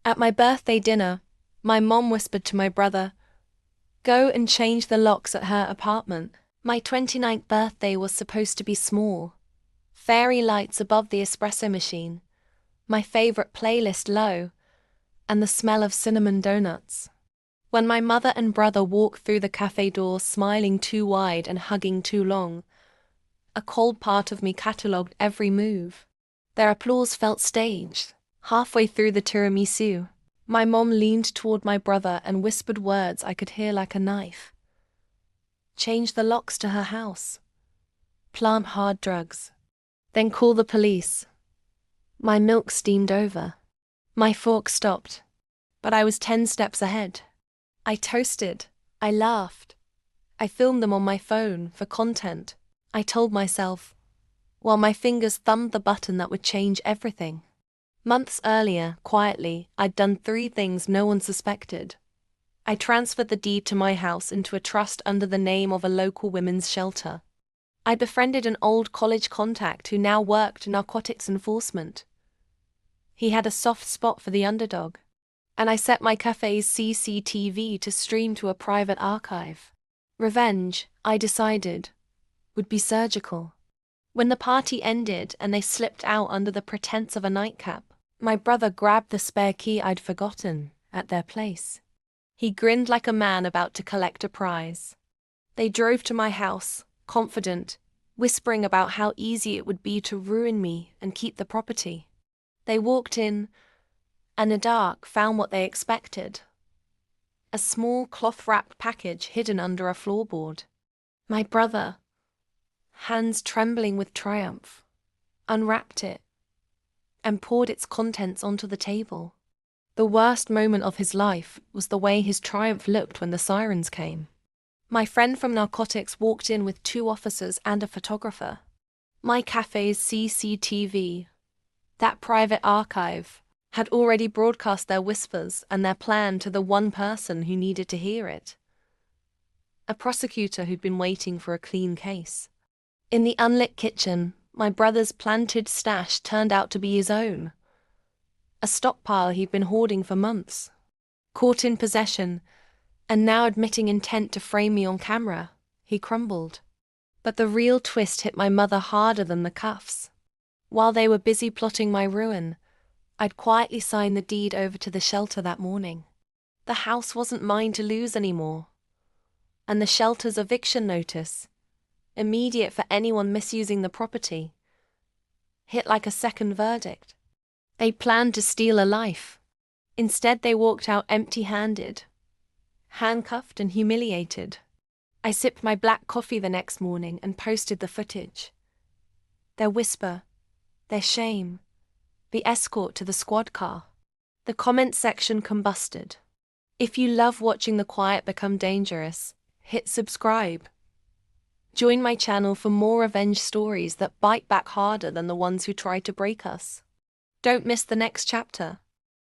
At my birthday dinner, my mom whispered to my brother, "Go and change the locks at her apartment." My 29th birthday was supposed to be small. Fairy lights above the espresso machine, my favorite playlist low, and the smell of cinnamon donuts. When my mother and brother walked through the cafe doors smiling too wide and hugging too long, a cold part of me catalogued every move. Their applause felt staged. Halfway through the tiramisu, my mom leaned toward my brother and whispered words I could hear like a knife. Change the locks to her house. Plant hard drugs. Then call the police. My milk steamed over. My fork stopped. But I was 10 steps ahead. I toasted. I laughed. I filmed them on my phone for content. I told myself, while my fingers thumbed the button that would change everything. Months earlier, quietly, I'd done 3 things no one suspected. I transferred the deed to my house into a trust under the name of a local women's shelter. I befriended an old college contact who now worked in narcotics enforcement. He had a soft spot for the underdog. And I set my cafe's CCTV to stream to a private archive. Revenge, I decided, would be surgical. When the party ended and they slipped out under the pretense of a nightcap, my brother grabbed the spare key I'd forgotten at their place. He grinned like a man about to collect a prize. They drove to my house, confident, whispering about how easy it would be to ruin me and keep the property. They walked in, and the dark found what they expected. A small cloth-wrapped package hidden under a floorboard. My brother, hands trembling with triumph, unwrapped it and poured its contents onto the table. The worst moment of his life was the way his triumph looked when the sirens came. My friend from narcotics walked in with 2 officers and a photographer. My cafe's CCTV, that private archive, had already broadcast their whispers and their plan to the one person who needed to hear it. A prosecutor who'd been waiting for a clean case. In the unlit kitchen, my brother's planted stash turned out to be his own. A stockpile he'd been hoarding for months. Caught in possession, and now admitting intent to frame me on camera, he crumbled. But the real twist hit my mother harder than the cuffs. While they were busy plotting my ruin, I'd quietly signed the deed over to the shelter that morning. The house wasn't mine to lose anymore. And the shelter's eviction notice, immediate for anyone misusing the property, hit like a second verdict. They planned to steal a life. Instead, they walked out empty-handed, handcuffed and humiliated. I sipped my black coffee the next morning and posted the footage. Their whisper, their shame, the escort to the squad car. The comment section combusted. If you love watching the quiet become dangerous, hit subscribe. Join my channel for more revenge stories that bite back harder than the ones who try to break us. Don't miss the next chapter.